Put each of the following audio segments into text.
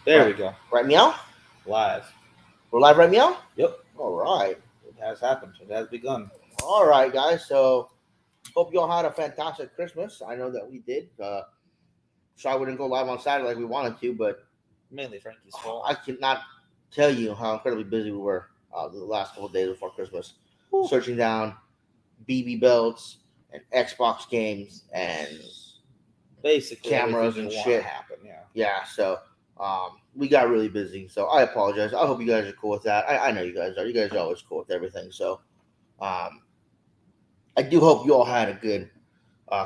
There we go. Right, meow? Live. We're live, right, meow? Yep. All right. It has happened. It has begun. All right, guys. So, hope you all had a fantastic Christmas. I know that we did. Sorry we didn't go live on Saturday like we wanted to, but Mainly Frankie's fault. I cannot tell you how incredibly busy we were the last couple of days before Christmas. Ooh. Searching down BB belts and Xbox games and Basically cameras and shit. Happen, yeah. Yeah, so we got really busy. So I apologize. I hope you guys are cool with that. I know you guys are. You guys are always cool with everything. So I do hope you all had a good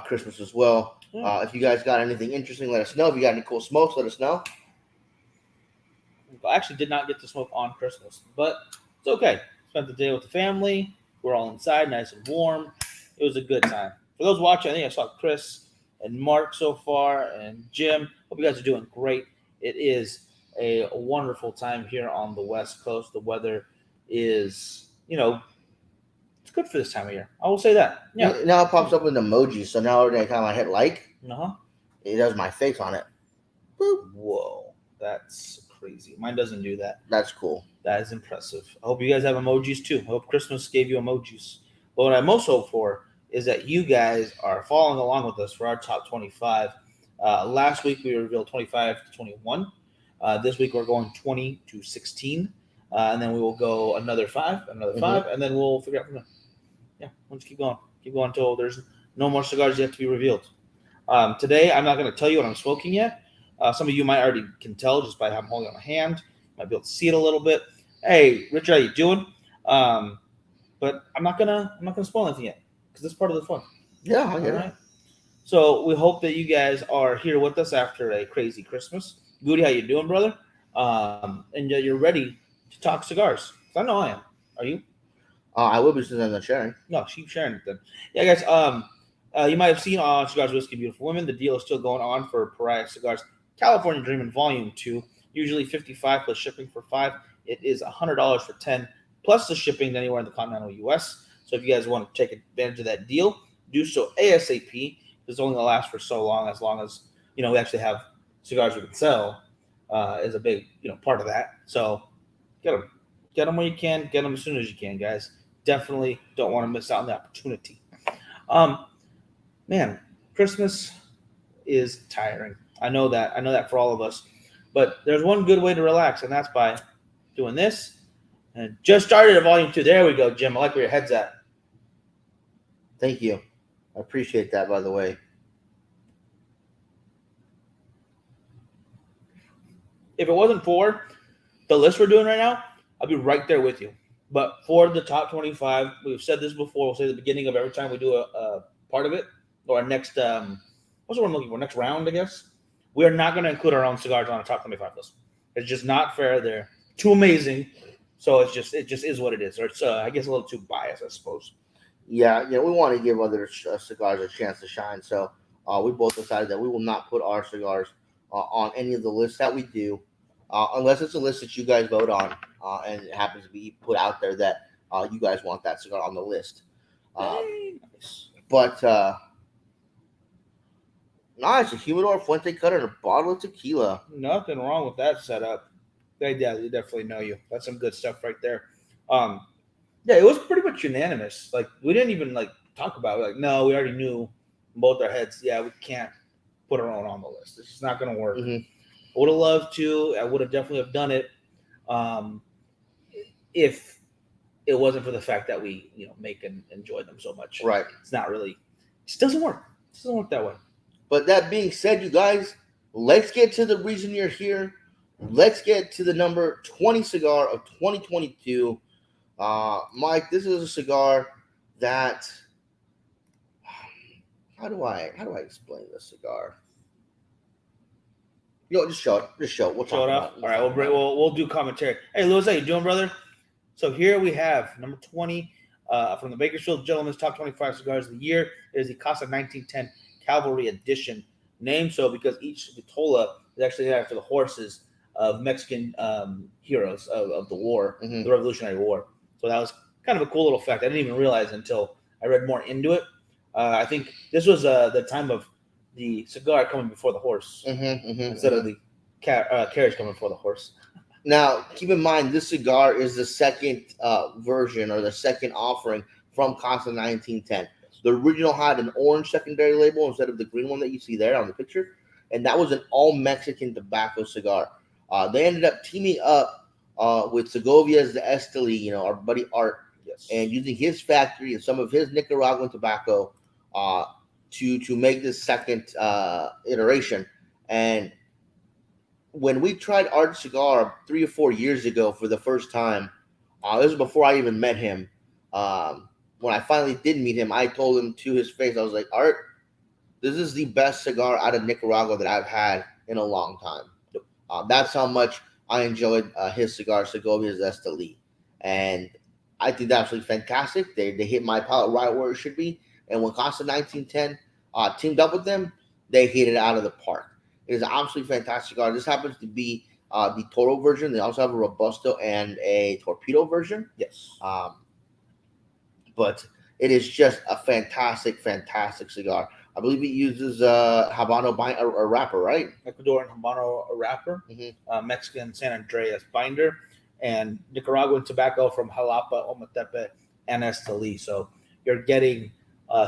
Christmas as well. If you guys got anything interesting, let us know. If you got any cool smokes, let us know. I actually did not get to smoke on Christmas, but it's okay. Spent the day with the family. We're all inside, nice and warm. It was a good time. For those watching, I think I saw Chris and Mark so far, and Jim. Hope you guys are doing great. It is a wonderful time here on the West Coast. The weather is, it's good for this time of year. I will say that. Yeah. Now it pops up with emojis, so now every time I hit like, Uh-huh. it does my face on it. Boop. Whoa, that's crazy. Mine doesn't do that. That's cool. That is impressive. I hope you guys have emojis too. I hope Christmas gave you emojis. But what I most hope for is that you guys are following along with us for our top 25. Last week we revealed 25 to 21. This week we're going 20 to 16. And then we will go another 5, and then we'll figure out from there. Yeah, we'll just keep going. Keep going until there's no more cigars yet to be revealed. Today I'm not going to tell you what I'm smoking yet. Some of you might already can tell just by how I'm holding it on my hand. Might be able to see it a little bit. Hey, Richard, how you doing? But I'm not gonna spoil anything yet because this is part of the fun. Yeah, I get it. So we hope that you guys are here with us after a crazy Christmas. Goody, how you doing, brother? And you're ready to talk cigars. I know I am. Are you? I will be since I'm not sharing. No, keep sharing it then. Yeah, guys. You might have seen on Cigars, Whiskey, Beautiful Women. The deal is still going on for Pariah Cigars California Dreamin' Volume 2. Usually $55 plus shipping for 5. It is $100 for 10 plus the shipping anywhere in the continental U.S. So if you guys want to take advantage of that deal, do so ASAP. It's only going to last for so long as we actually have cigars we can sell is a big part of that. So get them when you can, get them as soon as you can, guys. Definitely don't want to miss out on the opportunity. Man, Christmas is tiring. I know that for all of us. But there's one good way to relax, and that's by doing this. And just started at volume 2. There we go, Jim. I like where your head's at. Thank you. I appreciate that, by the way. If it wasn't for the list we're doing right now, I'd be right there with you. But for the top 25, we've said this before. We'll say at the beginning of every time we do a part of it, or our next, what's the word I'm looking for? Next round, I guess. We are not going to include our own cigars on a top 25 list. It's just not fair. They're too amazing. So it just is what it is. Or it's, I guess, a little too biased, I suppose. Yeah, we want to give other cigars a chance to shine. So we both decided that we will not put our cigars on any of the lists that we do, unless it's a list that you guys vote on and it happens to be put out there that you guys want that cigar on the list. Nice. But it's a humidor, Fuente Cutter, and a bottle of tequila. Nothing wrong with that setup. They definitely know you. That's some good stuff right there. Yeah, it was pretty much unanimous. Like, we didn't even talk about it. Like, no, we already knew in both our heads. Yeah, we can't put our own on the list. It's just not going to work. Mm-hmm. I would have loved to. I would have definitely have done it if it wasn't for the fact that we make and enjoy them so much. Right. It's not really. It just doesn't work. It doesn't work that way. But that being said, you guys, let's get to the reason you're here. Let's get to the number 20 cigar of 2022. Mike, this is a cigar that how do I explain this cigar? Just show it. We'll show it off. All right, we'll do commentary. Hey, Louis, how you doing, brother? So here we have number 20 from the Bakersfield Gentleman's Top 25 Cigars of the Year. It is the Casa 1910 Cavalry Edition. Named so because each vitola is actually after the horses of Mexican heroes of the war, the Revolutionary War. So that was kind of a cool little fact. I didn't even realize until I read more into it. I think this was the time of the cigar coming before the horse instead of the carriage coming for the horse. Now, keep in mind, this cigar is the second version or the second offering from Casa 1910. The original had an orange secondary label instead of the green one that you see there on the picture, and that was an all-Mexican tobacco cigar. They ended up teaming up with Segovia's the Esteli, our buddy Art, Yes. and using his factory and some of his Nicaraguan tobacco to make this second iteration. And when we tried Art cigar 3 or 4 years ago for the first time, this was before I even met him. When I finally did meet him, I told him to his face, I was like, Art, this is the best cigar out of Nicaragua that I've had in a long time. That's how much I enjoyed his cigar, Segovia's Esteli. And I think that's absolutely fantastic. They hit my palate right where it should be. And when Casa 1910 teamed up with them, they hit it out of the park. It is an absolutely fantastic cigar. This happens to be the Toro version. They also have a Robusto and a Torpedo version. Yes. But it is just a fantastic, fantastic cigar. I believe it uses Habano a wrapper, right? Ecuadorian Habano wrapper, Mexican San Andreas binder, and Nicaraguan tobacco from Jalapa, Ometepe, and Esteli. So you're getting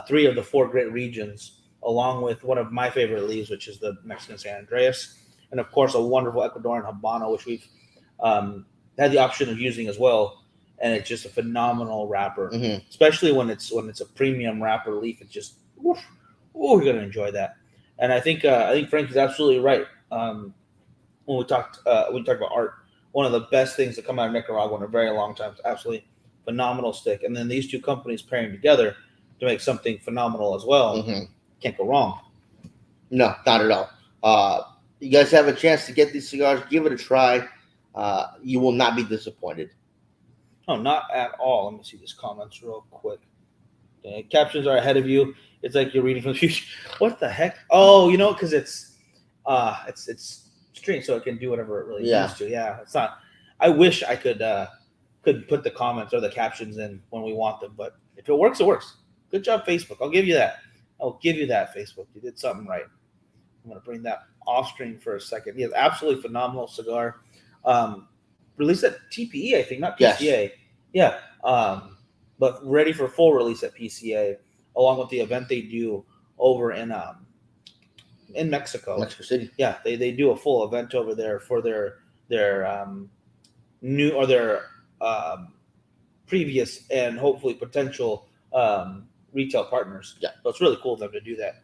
3 of the 4 great regions, along with one of my favorite leaves, which is the Mexican San Andreas, and of course a wonderful Ecuadorian Habano, which we've had the option of using as well. And it's just a phenomenal wrapper, especially when it's a premium wrapper leaf. It's just, you're gonna enjoy that. And I think Frank is absolutely right. When we talk about Art, one of the best things to come out of Nicaragua in a very long time. It's absolutely phenomenal stick. And then these two companies pairing together to make something phenomenal as well. Can't go wrong. No, not at all. You guys have a chance to get these cigars. Give it a try. You will not be disappointed. Oh, not at all. Let me see these comments real quick. Okay, captions are ahead of you. It's like you're reading from the future. What the heck? Oh, because it's strange, so it can do whatever it really needs to. Yeah, it's not. I wish I could put the comments or the captions in when we want them, but if it works, it works. Good job, Facebook. I'll give you that. Facebook. You did something right. I'm gonna bring that off screen for a second. Yeah, absolutely phenomenal cigar. Released at TPE, I think, not PCA. Yes. Yeah. But ready for full release at PCA, along with the event they do over in Mexico. Mexico City. Yeah, they do a full event over there for their new or their previous and hopefully potential retail partners. Yeah. So it's really cool of them to do that.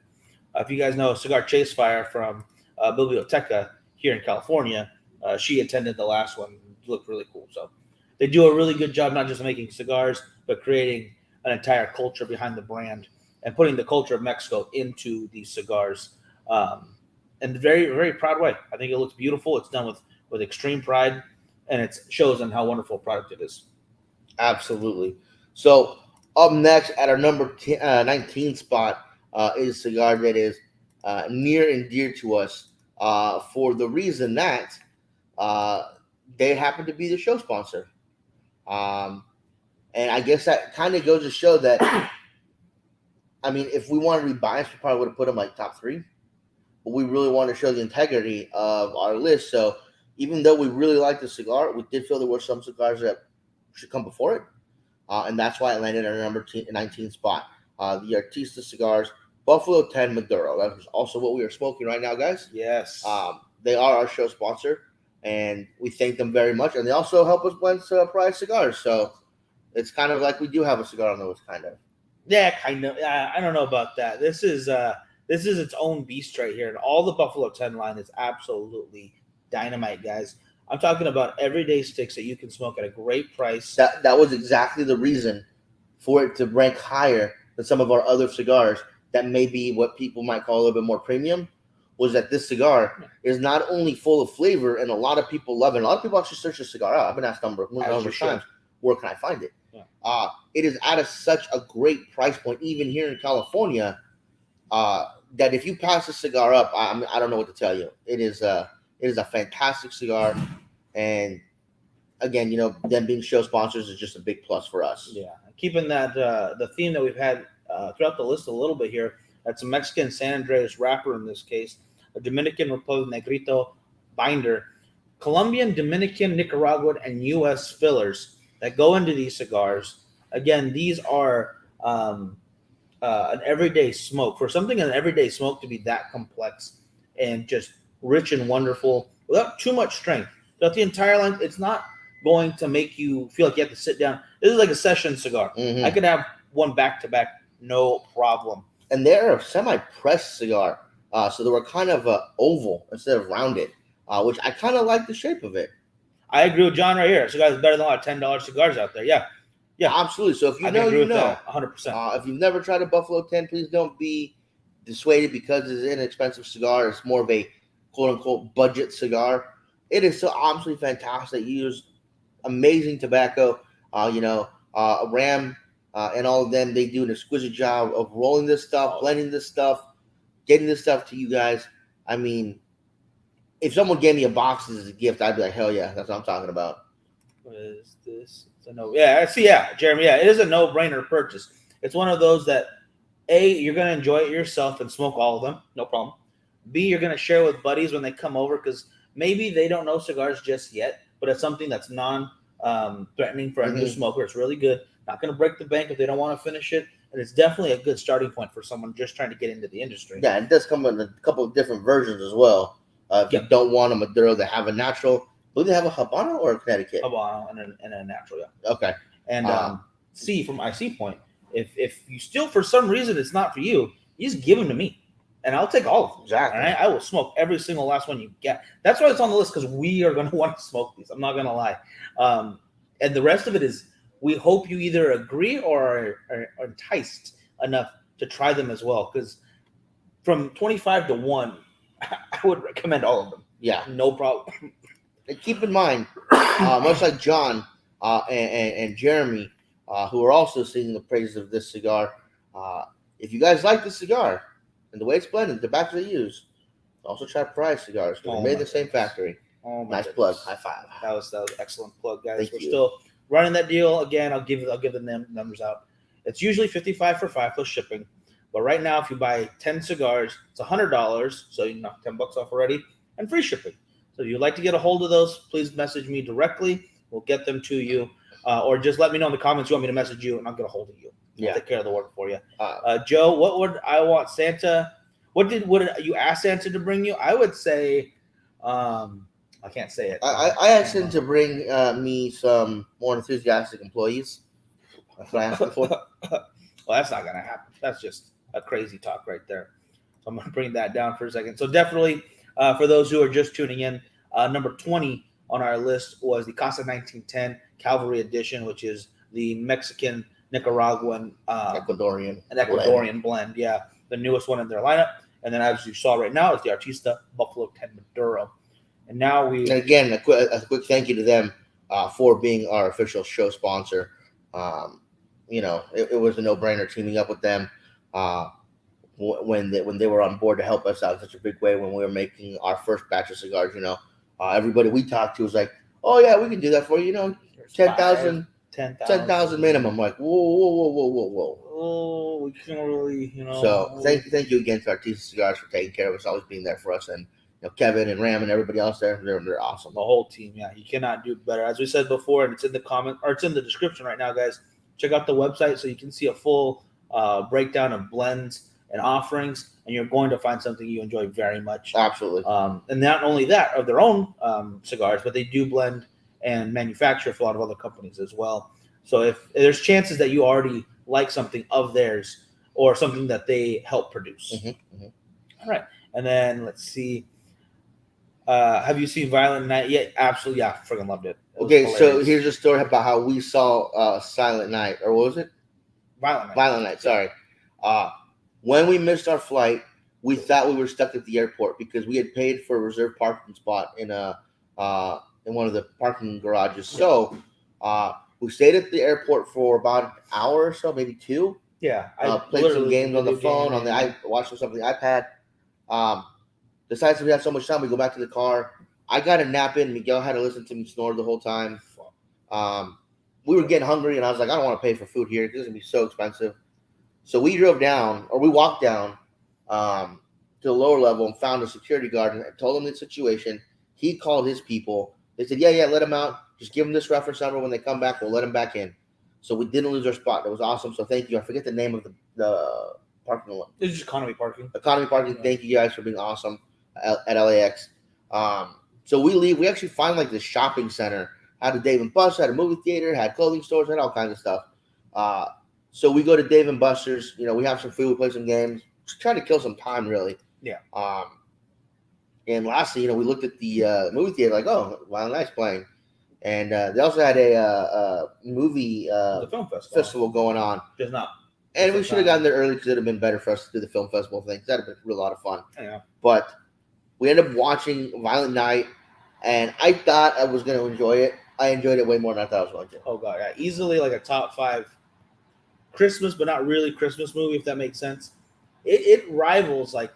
If you guys know Cigar Chase Fire from Biblioteca here in California, she attended the last one. It looked really cool. So they do a really good job, not just making cigars, but creating an entire culture behind the brand and putting the culture of Mexico into these cigars. In a very, very proud way. I think it looks beautiful. It's done with extreme pride, and it shows them how wonderful a product it is. Absolutely. So up next at our number 19 spot is a cigar that is near and dear to us for the reason that they happen to be the show sponsor. And I guess that kind of goes to show that, I mean, if we wanted to be biased, we probably would have put them like top 3. But we really want to show the integrity of our list. So even though we really like the cigar, we did feel there were some cigars that should come before it. And that's why it landed at our number 19 spot. The Artista cigars, Buffalo 10 Maduro. That is also what we are smoking right now, guys. Yes. They are our show sponsor, and we thank them very much. And they also help us blend prize cigars. So it's kind of like we do have a cigar on those, kind of. Yeah, kind of. I don't know about that. This is its own beast right here. And all the Buffalo 10 line is absolutely dynamite, guys. I'm talking about everyday sticks that you can smoke at a great price. That was exactly the reason for it to rank higher than some of our other cigars that may be what people might call a little bit more premium, was that this cigar is not only full of flavor, and a lot of people love it. A lot of people actually search this cigar out. I've been asked a number of times, where can I find it? Yeah. It is at such a great price point, even here in California, that if you pass the cigar up, I don't know what to tell you. It is a fantastic cigar, and again, them being show sponsors is just a big plus for us. Yeah, keeping that the theme that we've had throughout the list a little bit here. That's a Mexican San Andreas wrapper in this case, a Dominican Republic Negrito binder. Colombian, Dominican, Nicaraguan, and U.S. fillers that go into these cigars. Again, these are an everyday smoke. For something an everyday smoke to be that complex and just rich and wonderful without too much strength throughout the entire length, it's not going to make you feel like you have to sit down. This is like a session cigar. Mm-hmm. I could have one back to back, no problem. And they're a semi-pressed cigar, so they were kind of oval instead of rounded, which I kind of like the shape of it. I agree with John right here. Cigar is better than a lot of $10 cigars out there. Yeah, absolutely. So if you know, you know. 100%. If you've never tried a Buffalo 10, please don't be dissuaded because it's an inexpensive cigar. It's more of a quote-unquote budget cigar. It is so absolutely fantastic. You use amazing tobacco. Ram and all of them, they do an exquisite job of rolling this stuff, blending this stuff, getting this stuff to you guys. I mean, if someone gave me a box as a gift, I'd be like, hell yeah, that's what I'm talking about. What is this? It's a no. Yeah, I see. Yeah, Jeremy. Yeah, it is a no-brainer purchase. It's one of those that, A, you're going to enjoy it yourself and smoke all of them. No problem. B, you're going to share with buddies when they come over because maybe they don't know cigars just yet, but it's something that's non-threatening for a new smoker. It's really good. Not going to break the bank if they don't want to finish it. And it's definitely a good starting point for someone just trying to get into the industry. Yeah, it does come in a couple of different versions as well. If you don't want a Maduro, they have a natural. Will they have a Habano or a Connecticut? Habano and a natural, yeah. Okay. And C, from IC point, if you still, for some reason, it's not for you, you just give them to me. And I'll take all of them. Exactly. All right? I will smoke every single last one you get. That's why it's on the list, because we are going to want to smoke these. I'm not going to lie. And the rest of it is, we hope you either agree or are enticed enough to try them as well. Because from 25 to 1, I would recommend all of them. Yeah. No problem. And keep in mind, much like John and Jeremy, who are also singing the praises of this cigar, if you guys like the cigar and the way it's blended, the tobacco they use, also try Pride cigars. They're made in the same factory. Nice plug. High five. That was an excellent plug, guys. Thank We're you. Still running that deal again. I'll give the numbers out. It's usually $55 for 5 plus shipping, but right now if you buy 10 cigars, it's $100. So you knock $10 off already, and free shipping. So if you'd like to get a hold of those, please message me directly. We'll get them to you, or just let me know in the comments you want me to message you, and I'll get a hold of you. I'll take care of the work for you. Joe, what would I want Santa? What did you ask Santa to bring you? I would say, I can't say it. I asked him to bring me some more enthusiastic employees. That's what I asked him for. Well, that's not going to happen. That's just a crazy talk right there. So I'm going to bring that down for a second. So definitely, for those who are just tuning in, number 20 on our list was the Casa 1910 Cavalry Edition, which is the Mexican, Nicaraguan, Ecuadorian blend. Yeah, the newest one in their lineup. And then as you saw right now, it's the Artista Buffalo 10 Maduro. And now and again, a quick thank you to them for being our official show sponsor. It was a no-brainer teaming up with them when they were on board to help us out in such a big way when we were making our first batch of cigars. Everybody we talked to was like, "Oh yeah, we can do that for you." 10,000 minimum. Like, whoa. Oh, we can't really, So thank you again to Artista Cigars for taking care of us, always being there for us, and Kevin and Ram and everybody else there, they're awesome. The whole team, yeah, you cannot do better. As we said before, and it's in the comment or it's in the description right now, guys. Check out the website so you can see a full breakdown of blends and offerings, and you're going to find something you enjoy very much. Absolutely. And not only that, of their own cigars, but they do blend and manufacture for a lot of other companies as well. So if there's chances that you already like something of theirs or something that they help produce. All right. And then let's see. Have you seen Violent Night yet? Absolutely. Yeah. Freaking loved it. Okay. So here's a story about how we saw Silent Night, or what was it? Violent Night. Sorry. When we missed our flight, we thought we were stuck at the airport because we had paid for a reserved parking spot in one of the parking garages. So we stayed at the airport for about an hour or so, maybe 2. Yeah, I played some games on the phone, watched something on the iPad. Decided we had so much time, we go back to the car. I got a nap in. Miguel had to listen to me snore the whole time. We were getting hungry, and I was like, I don't want to pay for food here. This is going to be so expensive. So we walked down to the lower level and found a security guard and told him the situation. He called his people. They said, yeah, let them out. Just give them this reference number. When they come back, we'll let them back in. So we didn't lose our spot. That was awesome. So thank you. I forget the name of the parking lot. It's just economy parking. Economy parking. Yeah. Thank you guys for being awesome at LAX. So we leave. We actually find like this shopping center. Had a Dave & Buster's, had a movie theater, had clothing stores, had all kinds of stuff. So we go to Dave & Buster's. We have some food. We play some games. Just trying to kill some time, really. Yeah. And lastly, we looked at the movie theater, like, oh, Wild Night's playing. And they also had a movie the film festival going on. Just not. And we should have gotten there early because it would have been better for us to do the film festival thing. That would have been a lot of fun. Yeah. But we ended up watching Violent Night, and I thought I was going to enjoy it. I enjoyed it way more than I thought I was going to. Oh, God. Yeah. Easily like a top 5 Christmas, but not really Christmas movie, if that makes sense. It rivals like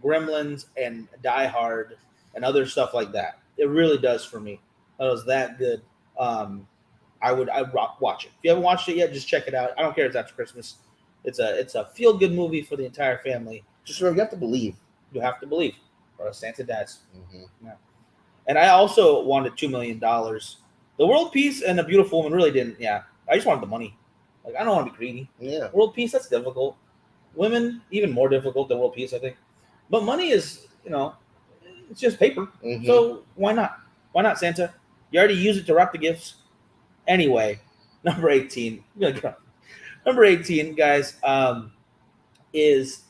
Gremlins and Die Hard and other stuff like that. It really does for me. That was that good. I'd watch it. If you haven't watched it yet, just check it out. I don't care if it's after Christmas. It's a feel good movie for the entire family. Just remember, you have to believe. You have to believe, or Santa dies. Mm-hmm. Yeah. And I also wanted $2 million. The world peace and a beautiful woman really didn't. Yeah, I just wanted the money. Like, I don't want to be greedy. Yeah. World peace, that's difficult. Women, even more difficult than world peace, I think. But money is, it's just paper. Mm-hmm. So why not? Why not, Santa? You already use it to wrap the gifts. Anyway, number 18. Number 18, guys, is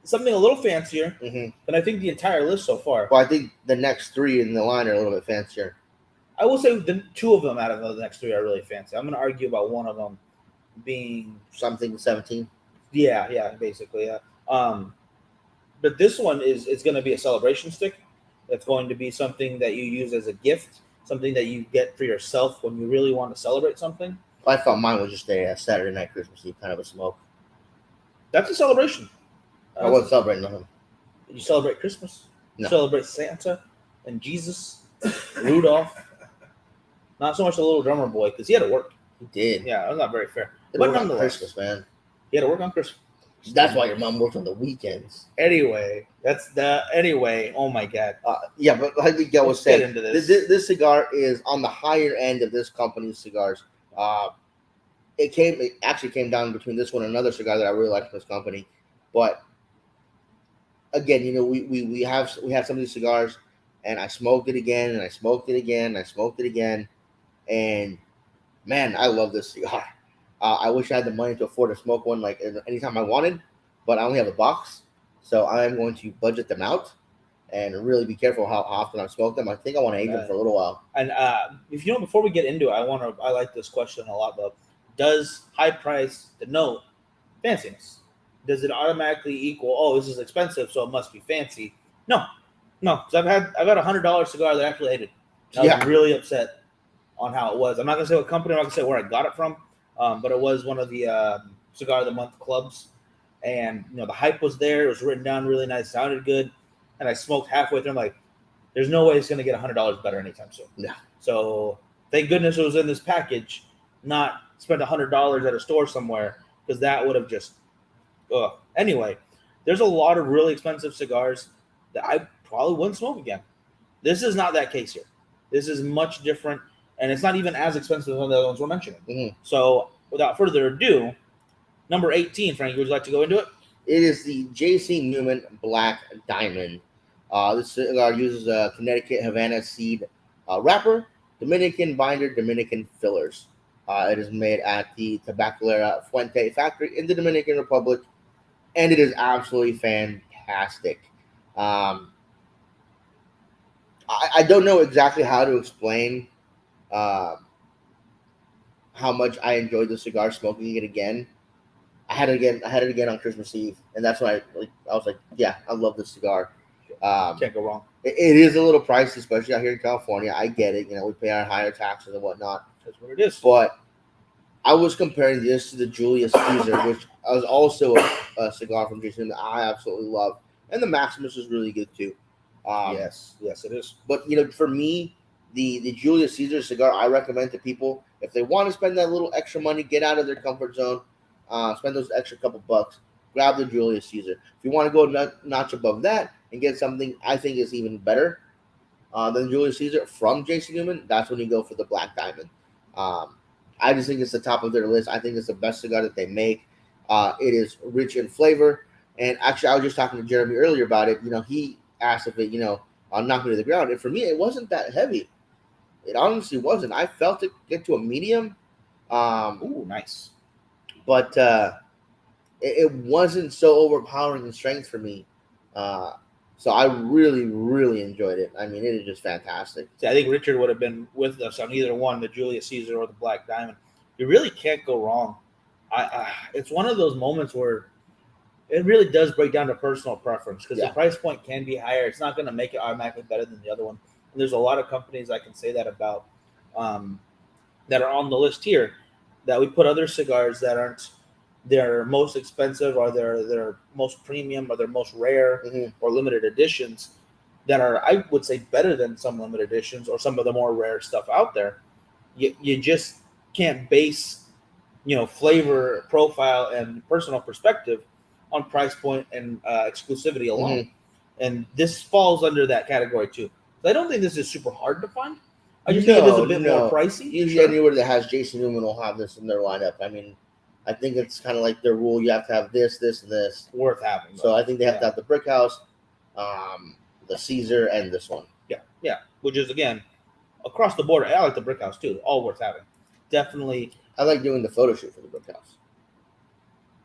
something a little fancier than I think the entire list so far. Well, I think the next 3 in the line are a little bit fancier. I will say the 2 of them out of the next 3 are really fancy. I'm going to argue about one of them being something 17. Yeah, basically, yeah. But this one is going to be a celebration stick. It's going to be something that you use as a gift, something that you get for yourself when you really want to celebrate something. I thought mine was just a Saturday night Christmas Eve kind of a smoke. That's a celebration. I wasn't celebrating nothing. You celebrate Christmas. No. You celebrate Santa and Jesus, Rudolph. Not so much the little drummer boy because he had to work. He did. Yeah, that's not very fair. But nonetheless, Christmas, man. He had to work on Christmas. That's why your mom works on the weekends. Anyway, oh my God. Yeah, but like Miguel was saying, into this cigar is on the higher end of this company's cigars. It actually came down between this one and another cigar that I really like from this company. But again, we have some of these cigars, and I smoked it again, and I smoked it again, and I smoked it again, and man, I love this cigar. I wish I had the money to afford to smoke one like anytime I wanted, but I only have a box, so I am going to budget them out and really be careful how often I smoke them. I think I want to age them for a little while. And if before we get into it, I like this question a lot though. Does high price denote fanciness? Does it automatically equal? Oh, this is expensive, so it must be fancy. No. Because I've had $100 cigar that I actually hated. I was really upset on how it was. I'm not gonna say what company. I'm not gonna say where I got it from. But it was one of the Cigar of the Month clubs. And, the hype was there. It was written down really nice. Sounded good. And I smoked halfway through. I'm like, there's no way it's going to get $100 better anytime soon. Yeah. So thank goodness it was in this package, not spend $100 at a store somewhere, because that would have just Anyway, there's a lot of really expensive cigars that I probably wouldn't smoke again. This is not that case here. This is much different. And it's not even as expensive as the other ones we're mentioning. Mm-hmm. So, without further ado, number 18, Frankie, would you like to go into it? It is the J.C. Newman Black Diamond. This cigar uses a Connecticut Havana seed wrapper, Dominican binder, Dominican fillers. It is made at the Tabacalera Fuente factory in the Dominican Republic, and it is absolutely fantastic. I don't know exactly how to explain how much I enjoyed the cigar, smoking it again. I had it again on Christmas Eve, and that's when I was like, yeah, I love this cigar. Can't go wrong. It is a little pricey, especially out here in California. I get it. We pay our higher taxes and whatnot. That's what it is. But I was comparing this to the Julius Caesar, which was also a cigar from Jason that I absolutely love. And the Maximus is really good too. Yes, it is. But, for me, the Julius Caesar cigar, I recommend to people, if they want to spend that little extra money, get out of their comfort zone, spend those extra couple bucks, grab the Julius Caesar. If you want to go notch above that and get something I think is even better, than Julius Caesar from Jason Newman, that's when you go for the Black Diamond. I just think it's the top of their list. I think it's the best cigar that they make. It is rich in flavor. And actually, I was just talking to Jeremy earlier about it. He asked if it, knocked me to the ground. And for me, it wasn't that heavy. It honestly wasn't. I felt it get to a medium. Ooh, nice. But it wasn't so overpowering in strength for me. So I really, really enjoyed it. I mean, it is just fantastic. See, I think Richard would have been with us on either one, the Julius Caesar or the Black Diamond. You really can't go wrong. It's one of those moments where it really does break down to personal preference because the price point can be higher. It's not going to make it automatically better than the other one. And there's a lot of companies I can say that about that are on the list here that we put other cigars that aren't their most expensive or their most premium or their most rare or limited editions that are, I would say, better than some limited editions or some of the more rare stuff out there. You just can't base, flavor profile and personal perspective on price point and exclusivity alone. And this falls under that category too. So I don't think this is super hard to find. I just think it is a bit more pricey. Usually anywhere that has Jason Newman will have this in their lineup. I mean, I think it's kind of like their rule. You have to have this, this, and this. Worth having. So I think they have to have the Brick House, the Caesar, and this one. Yeah. Which is, again, across the board. I like the Brick House too. All worth having. Definitely. I like doing the photo shoot for the Brick House.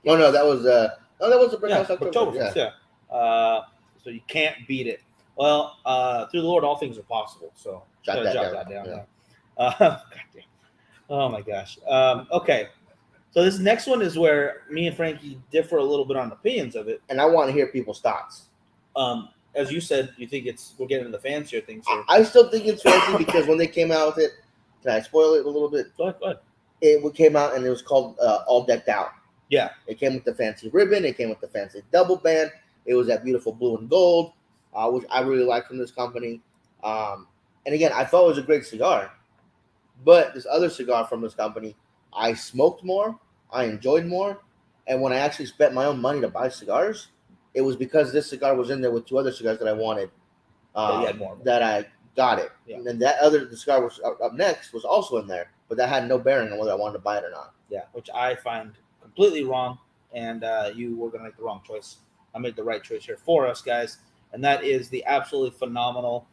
Oh no, that was the Brick House October. Yeah. So you can't beat it. Well, through the Lord, all things are possible. So jot that down. Yeah. Goddamn. Oh my gosh. Okay. So this next one is where me and Frankie differ a little bit on opinions of it, and I want to hear people's thoughts. As you said, you think we're getting into the fancier things here. I still think it's fancy because when they came out with it, can I spoil it a little bit? Go ahead. It came out and it was called All Decked Out. Yeah. It came with the fancy ribbon. It came with the fancy double band. It was that beautiful blue and gold, which I really like from this company. And again, I thought it was a great cigar. But this other cigar from this company, I smoked more, I enjoyed more, and when I actually spent my own money to buy cigars, it was because this cigar was in there with two other cigars that I wanted. That I got it. Yeah. And then the cigar was up next was also in there, but that had no bearing on whether I wanted to buy it or not. Yeah, which I find completely wrong, and you were going to make the wrong choice. I made the right choice here for us, guys, and that is the absolutely phenomenal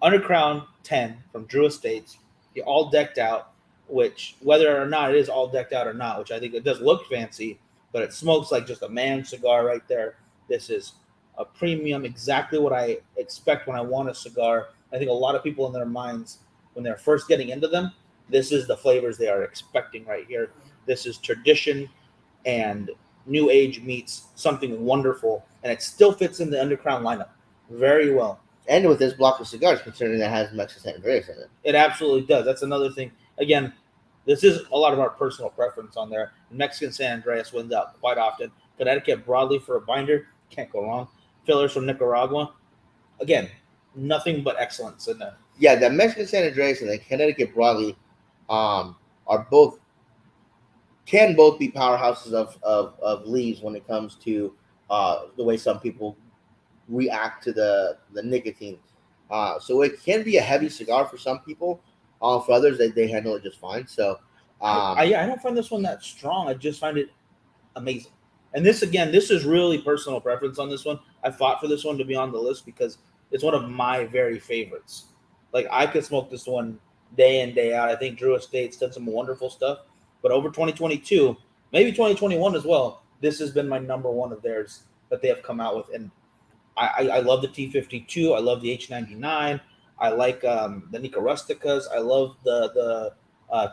Undercrown 10 from Drew Estates, the all decked out, which whether or not it is all decked out or not, which I think it does look fancy, but it smokes like just a man cigar right there. This is a premium, exactly what I expect when I want a cigar. I think a lot of people in their minds, when they're first getting into them, this is the flavors they are expecting right here. This is tradition and new age meets something wonderful, and it still fits in the Undercrown lineup very well. And with this block of cigars, considering that has Mexican San Andreas in it. It absolutely does. That's another thing. Again, this is a lot of our personal preference on there. Mexican San Andreas wins out quite often. Connecticut broadly for a binder, can't go wrong. Fillers from Nicaragua. Again, nothing but excellence in there. Yeah, the Mexican San Andreas and the Connecticut broadly can both be powerhouses of leaves when it comes to the way some people react to the nicotine. So it can be a heavy cigar for some people. For others, they handle it just fine. So I don't find this one that strong. I just find it amazing. And this is really personal preference on this one. I fought for this one to be on the list because it's one of my very favorites. Like, I could smoke this one day in, day out. I think Drew Estates did some wonderful stuff. But over 2022, maybe 2021 as well, this has been my number one of theirs that they have come out with. And I love the T52. I love the H99. I like the Nica Rusticas. I love the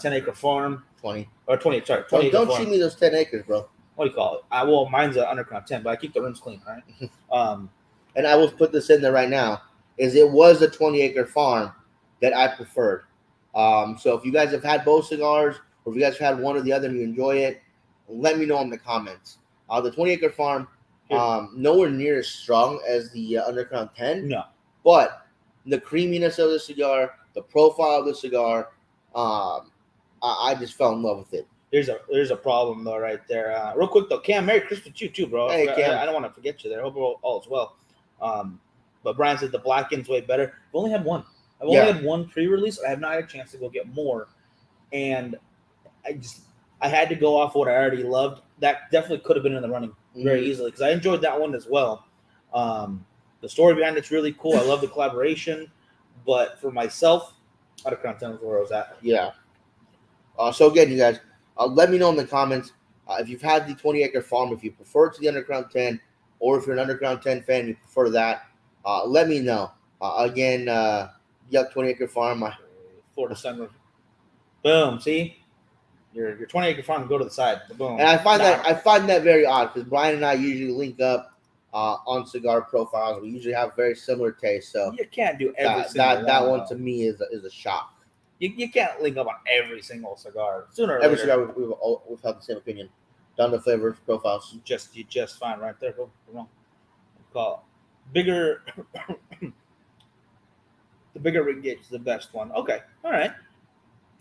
10 Acre Farm. 20. Don't see me those 10 acres, bro. What do you call it? Well, mine's an Undercrown 10, but I keep the rims clean, right? And I will put this in there right now, is it was a 20-acre farm that I preferred. So if you guys have had both cigars, or if you guys have had one or the other and you enjoy it, let me know in the comments. The 20-acre farm, nowhere near as strong as the Undercrown 10. No. But the creaminess of the cigar, the profile of the cigar, I just fell in love with it. There's a problem though right there. Real quick though, Cam, Merry Christmas to you too, bro. Hey, Cam. I don't want to forget you there. Hope all is well. But Brian said the Blackened's way better. I've only had one. I've only had one pre-release. I have not had a chance to go get more, and I had to go off what I already loved. That definitely could have been in the running very easily because I enjoyed that one as well. The story behind it's really cool. I love the collaboration, but for myself, Undercrown 10 is where I was at. Yeah. So again, you guys, let me know in the comments if you've had the 20 Acre Farm, if you prefer it to the Undercrown 10, or if you're an Undercrown 10 fan, you prefer that. Let me know. Again, Yuck 20 Acre Farm, Florida Sunroof. Boom. See, your 20 Acre Farm go to the side. Boom. And I find that very odd because Brian and I usually link up on cigar profiles. We usually have very similar tastes. So you can't do that one to me is a shock. You can't link up on every single cigar. Sooner or every later, cigar we've had the same opinion. Down to flavors, profiles. You just fine right there. Boom. Call bigger. The bigger ring gauge is the best one. Okay, all right.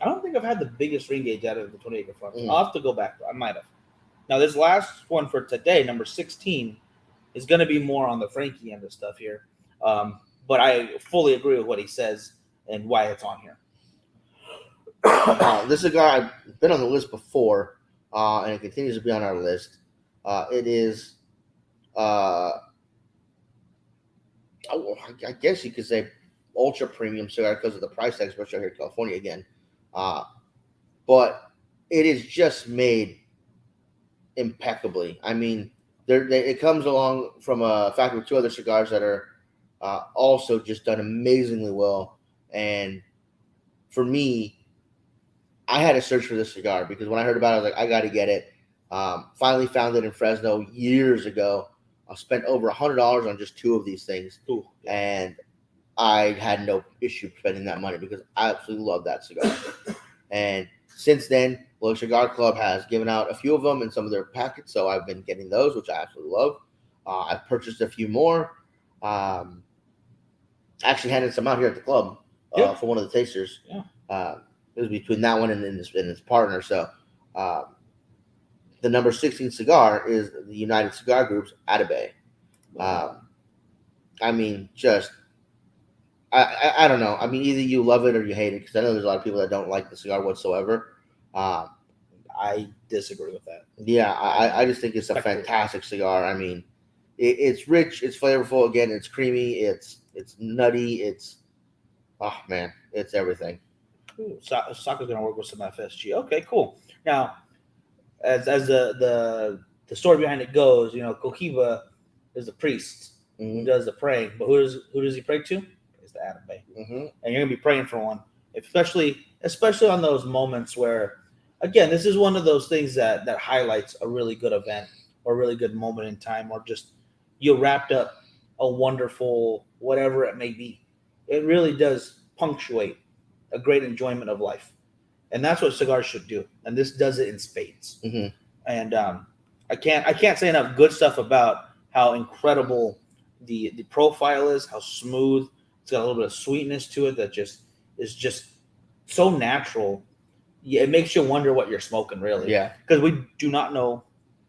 I don't think I've had the biggest ring gauge out of the 20 Acre Farm. I'll have to go back. I might have. Now, this last one for today, number 16, is going to be more on the Frankie end of stuff here. But I fully agree with what he says and why it's on here. This cigar, I've been on the list before, and it continues to be on our list. It is, I guess you could say, ultra premium cigar because of the price tag, especially here in California again. But it is just made impeccably. I mean, it comes along from a factory with two other cigars that are also just done amazingly well. And for me, I had to search for this cigar because when I heard about it, I was like, I got to get it. Finally found it in Fresno years ago. I spent over $100 on just two of these things. Ooh. And I had no issue spending that money because I absolutely love that cigar. And since then, Little Cigar Club has given out a few of them in some of their packets, so I've been getting those, which I absolutely love. I've purchased a few more. Actually handed some out here at the club for one of the tasters. Yeah. It was between that one and his partner. So the number 16 cigar is the United Cigar Group's Atabey. I mean, just I don't know. I mean, either you love it or you hate it because I know there's a lot of people that don't like the cigar whatsoever. I disagree with that. Yeah, I just think it's a fantastic cigar. I mean, it's rich, it's flavorful. Again, it's creamy, it's nutty, it's it's everything. Ooh, Saka's gonna work with some FSG. Okay, cool. Now, as the story behind it goes, Kokiba is the priest who does the praying, but who does he pray to? It's the Atabey. And you're gonna be praying for one, especially on those moments where, again, this is one of those things that highlights a really good event or a really good moment in time, or just you wrapped up a wonderful whatever it may be. It really does punctuate a great enjoyment of life, and that's what cigars should do. And this does it in spades. And I can't say enough good stuff about how incredible the profile is, how smooth. It's got a little bit of sweetness to it that is just so natural. Yeah, it makes you wonder what you're smoking, really. Yeah. Because we do not know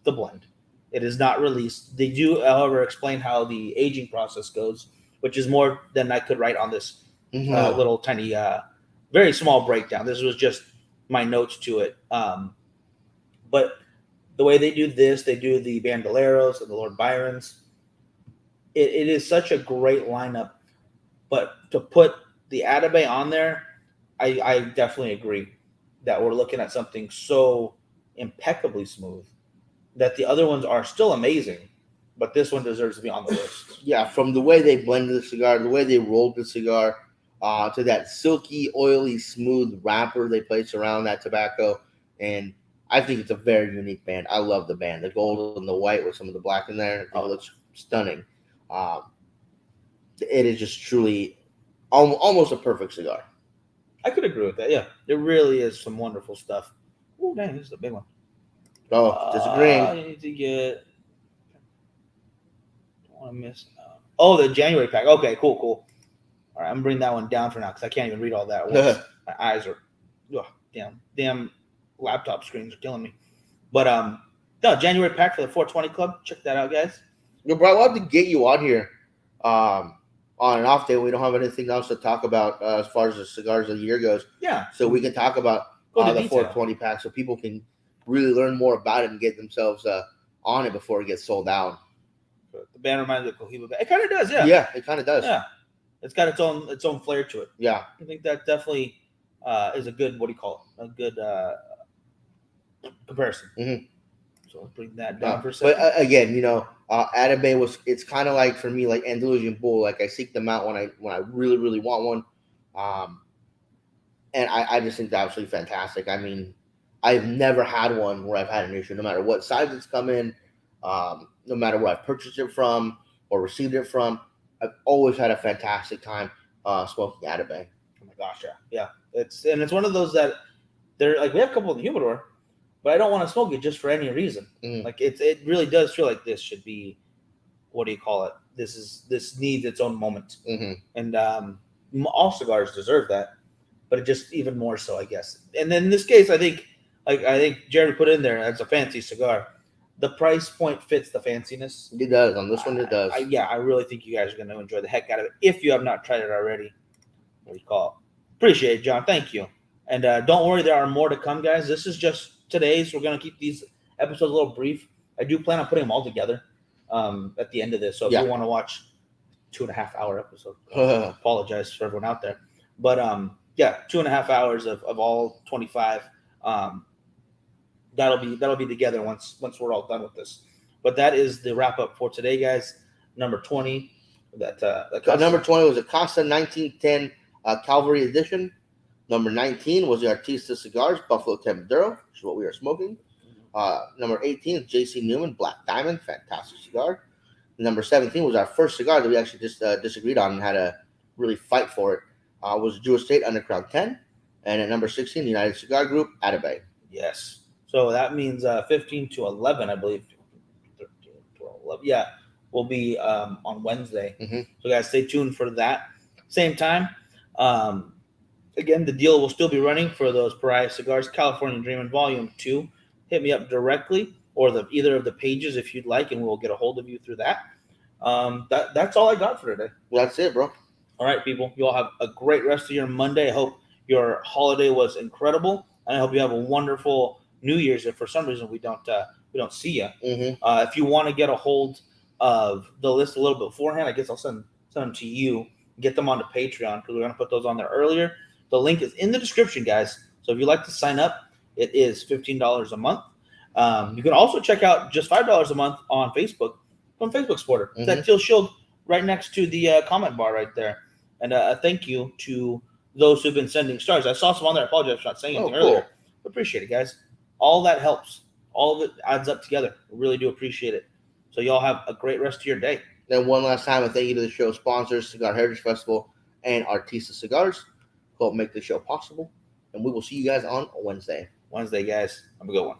the blend. It is not released. They do, however, explain how the aging process goes, which is more than I could write on this little tiny, very small breakdown. This was just my notes to it. But the way they do this, they do the Bandoleros and the Lord Byrons. It is such a great lineup. But to put the Atabey on there, I definitely agree that we're looking at something so impeccably smooth that the other ones are still amazing, but this one deserves to be on the list. Yeah, from the way they blended the cigar, the way they rolled the cigar, to that silky, oily, smooth wrapper they place around that tobacco. And I think it's a very unique band. I love the band. The gold and the white with some of the black in there. It looks stunning. It is just truly almost a perfect cigar. I could agree with that. Yeah, it really is some wonderful stuff. Oh, dang, this is a big one. Oh, disagreeing. I need to get. Don't want to miss. The January pack. Okay, cool. All right, I'm bringing that one down for now because I can't even read all that. My eyes are, damn, laptop screens are killing me. But no, January pack for the 420 Club. Check that out, guys. No, bro, I want to get you on here. on an off day, we don't have anything else to talk about as far as the cigars of the year goes. Yeah. So we can talk about Go into the detail. 420 pack, so people can really learn more about it and get themselves on it before it gets sold out. The band reminds me of Cohiba Band. It kind of does, yeah. Yeah, it kind of does. Yeah, it's got its own flair to it. Yeah, I think that definitely is a good, what do you call it? A good comparison. Mhm. So let's bring that down for a second. But again, Atabey it's kind of like for me like Andalusian Bull. Like I seek them out when I really really want one, and I just think they're absolutely fantastic. I mean, I've never had one where I've had an issue, no matter what size it's come in, no matter where I've purchased it from or received it from. I've always had a fantastic time smoking Atabey. Oh my gosh, yeah. It's one of those that they're like, we have a couple in the humidor, but I don't want to smoke it just for any reason. Like it really does feel like this should be, what do you call it? This needs its own moment, and all cigars deserve that, but it just even more so, I guess. And then in this case, I think Jerry put in there, that's a fancy cigar. The price point fits the fanciness. It does. On this one, it does. I really think you guys are going to enjoy the heck out of it if you have not tried it already. What do you call it? Appreciate it, John. Thank you. And don't worry, there are more to come, guys. This is just today's. We're going to keep these episodes a little brief. I do plan on putting them all together at the end of this. So if you want to watch 2.5 hour episode, apologize for everyone out there. But 2.5 hours of all 25. That'll be together once we're all done with this. But that is the wrap up for today, guys. Number 20. Number 20 was a Casa 1910 Cavalry edition. Number 19 was the Artista Cigars Buffalo 10 Maduro, which is what we are smoking. Number 18 is JC Newman Black Diamond, fantastic cigar. Number 17 was our first cigar that we actually just disagreed on and had to really fight for it. Was Jewish State Undercrown 10. And at number 16, the United Cigar Group, Atabey. Yes. So that means 15 to 11, I believe. 13, 12, 11. Yeah, will be on Wednesday. So, guys, stay tuned for that. Same time. Again, the deal will still be running for those Pariah Cigars, California Dreamin' Volume 2. Hit me up directly or either of the pages if you'd like, and we'll get a hold of you through that. That's all I got for today. That's it, bro. All right, people. You all have a great rest of your Monday. I hope your holiday was incredible, and I hope you have a wonderful New Year's. If for some reason we don't see you, if you want to get a hold of the list a little bit beforehand, I guess I'll send them to you. Get them onto Patreon because we're going to put those on there earlier. The link is in the description, guys. So if you'd like to sign up, it is $15 a month. You can also check out just $5 a month on Facebook from Facebook Supporter. That teal shield right next to the comment bar right there. And thank you to those who've been sending stars. I saw some on there. I apologize for not saying anything earlier. Appreciate it, guys. All that helps. All of it adds up together. I really do appreciate it. So y'all have a great rest of your day. Then one last time, a thank you to the show sponsors, Cigar Heritage Festival and Artista Cigars, who help make the show possible. And we will see you guys on Wednesday. Guys. Have a good one.